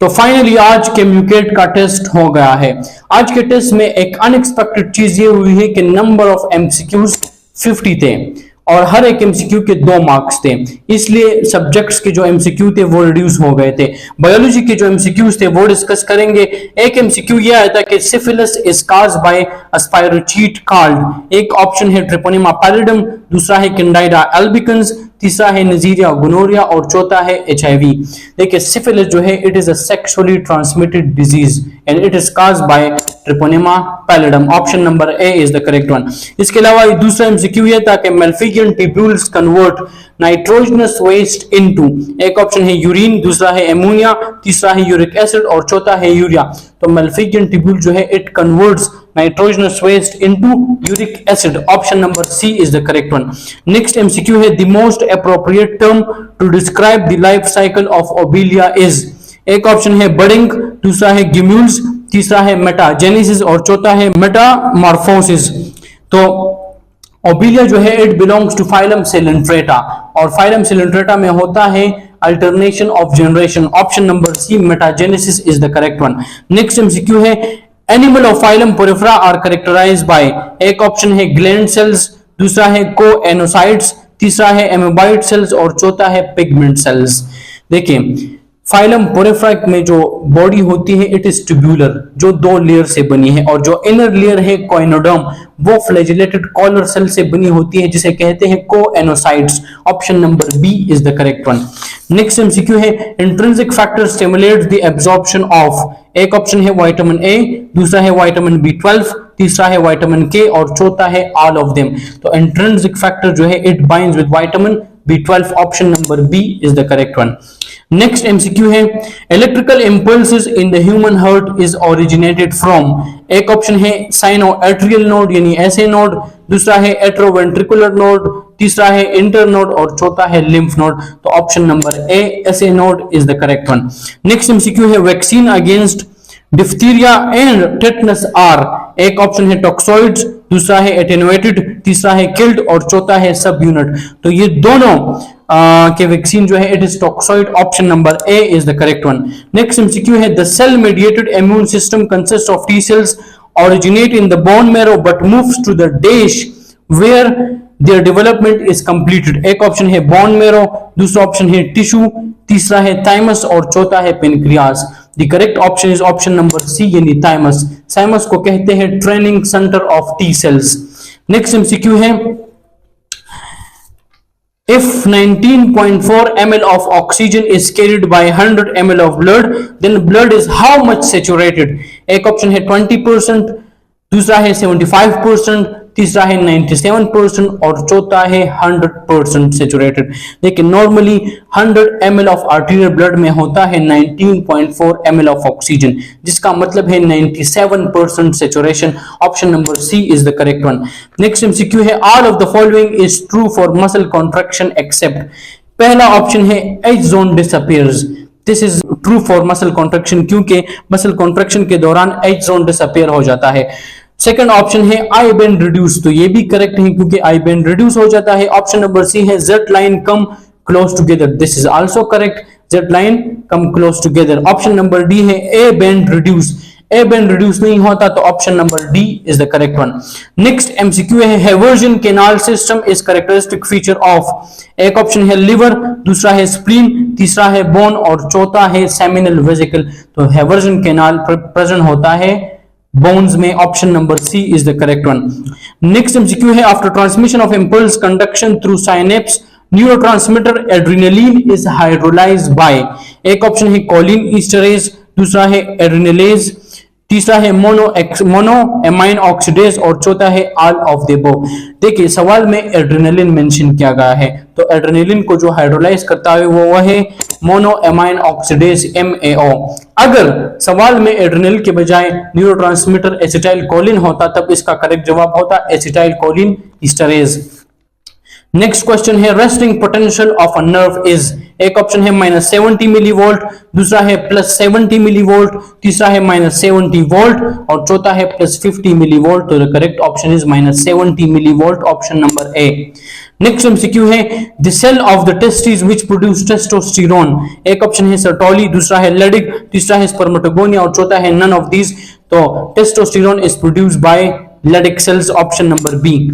तो फाइनली आज के म्यूकेट का टेस्ट हो गया है। आज के टेस्ट में एक अनएक्सपेक्टेड चीज ये हुई है कि नंबर ऑफ एमसीक्यूज 50 थे और हर एक एमसीक्यू के 2 मार्क्स थे, इसलिए सब्जेक्ट्स के जो एमसीक्यू थे वो रिड्यूस हो गए थे। बायोलॉजी के जो एमसीक्यूज थे वो डिस्कस करेंगे। एक एमसीक्यू ये आया था कि syphilis is caused by a spirochete called. एक ऑप्शन है ट्रिपोनिमा पैलिडम, दूसरा है कैंडिडा अल्बिकन्स, तीसरा है नजीरिया गोनोरिया और चौथा है एचआईवी। देखिए सिफिलिस जो है it is a sexually transmitted disease and it is caused by Treponema pallidum. Option number A is the correct one. इसके अलावा दूसरा एमसीक्यू ये था कि Malpighian tubules convert nitrogenous waste into, एक ऑप्शन है यूरिन, दूसरा है एमोनिया, तीसरा है यूरिक एसिड और चौथा है यूरिया। तो मेल्फिगियन ट्यूब्यूल जो है it converts nitrogenous waste into uric acid. Option number C is the correct one. Next MCQ है the most appropriate term to describe the life cycle of Obelia is. एक option है budding, दूसरा है गिम्यूल्स, तीसरा है metagenesis और चौथा है मेटामॉर्फोसिस। तो ओबेलिया जो है it belongs to phylum coelenterata और फाइलम सिलेंट्रेटा में होता है alternation of generation. Option number C metagenesis is the correct one. Next MCQ है animal of phylum porifera are characterized by, एक ऑप्शन है ग्लैंड सेल्स, दूसरा है कोएनोसाइट्स, तीसरा है एमोबाइट सेल्स और चौथा है पिगमेंट सेल्स। देखिए फाइलम पोरिफेरा में जो बॉडी होती है इट इज ट्यूबुलर, जो 2 लेयर से बनी है, और जो इनर लेयर है कोइनोडर्म वो फ्लैजिलेटेड कॉलर सेल से बनी होती है जिसे कहते हैं choanocytes. Option number B is the correct one. Next MCQ है intrinsic factor stimulates the absorption of, एक ऑप्शन है विटामिन ए, दूसरा है विटामिन B12, तीसरा है विटामिन के और चौथा है ऑल ऑफ देम। तो इंट्रिंसिक फैक्टर जो है it binds with vitamin B12। Option number B is the correct one. Next MCQ है electrical impulses in the human heart is originated from, एक ऑप्शन है साइनोएट्रियल नोड यानी SA node, दूसरा है एट्रोवेंट्रिकुलर node, तीसरा है इंटर नोड और चौथा है लिम्फ नोड। तो option number A SA node is the correct one. Next MCQ है vaccine against diphtheria and tetanus are, एक ऑप्शन है टॉक्सोइड्स, दूसरा है एटेनुएटेड, तीसरा है किल्ड और चौथा है सब यूनिट। तो ये दोनों के वैक्सीन जो है it is toxoid. Option number A is the correct one. Next MCQ है the cell mediated immune system consist of T cells originate in the bone marrow but moves to the dish where their development is completed। एक option है bone marrow, दूसरा option है tissue, तीसरा है thymus और चौथा है pancreas. The correct option is option number C यानी थाइमस। थाइमस को कहते हैं training centre of T cells. Next MCQ है if 19.4 ml of oxygen is carried by 100 ml of blood then blood is how much saturated। एक option है 20%, दूसरा है 75%, तीसरा है 97% और चौथा है 100% सेचुरेटेड। लेकिन normally 100 ml of arterial blood में होता है 19.4 ml ऑफ ऑक्सीजन, जिसका मतलब है 97% saturation. Option number C is the correct one. Next MCQ है all of the following is true for muscle contraction except, पहला ऑप्शन है H zone disappears. This is true for muscle contraction क्योंकि muscle contraction के दौरान as zone disappear हो जाता है। Second option है आई बेंड रिड्यूस, तो ये भी करेक्ट है क्योंकि आई बेंड रिड्यूस हो जाता है। ऑप्शन नंबर सी है Z line come close together, this is also correct, Z line come close together. Option number D है A band reduce, A band reduce नहीं होता तो option number D is the correct one. Next MCQ है Haversian canal system is characteristic feature of, एक option है liver, दूसरा है spleen, तीसरा है बोन और चौथा है सेमिनल वेसिकल। तो हेवर्जन कैनाल प्रेजेंट होता है बोन्स में। Option number C is the correct one. Next MCQ है after transmission of impulse conduction through synapse neurotransmitter adrenaline is hydrolyzed by, एक ऑप्शन है कोलिन ईस्टरेज, दूसरा है एड्रेनालेज, तीसरा है मोनो एमाइन ऑक्सीडेज और चौथा है ऑल ऑफ द अबव। देखिए सवाल में एड्रेनालिन मेंशन किया गया है, तो एड्रेनालिन को जो हाइड्रोलाइज करता है वो है मोनो एमाइन ऑक्सीडेज MAO। अगर सवाल में एड्रेनालिन के बजाय न्यूरोट्रांसमीटर एसिटाइल कोलिन होता तब इसका करेक्ट जवाब होता एसिटाइल कोलिन ईस्टरेज। नेक्स्ट क्वेश्चन है resting potential of a nerve is, एक ऑप्शन है -70 मिलीवोल्ट, दूसरा है +70 मिलीवोल्ट, तीसरा है -70 वोल्ट और चौथा है +50 मिलीवोल्ट। तो the correct option is -70 millivolt. Option number A. Next MCQ है the cell of the testis which produce testosterone. एक ऑप्शन है सर्टोली, दूसरा है लेडिक, तीसरा है स्पर्मेटोगोनिया और चौथा है नन ऑफ दीज। तो testosterone is produced by Leydig cells, option number B.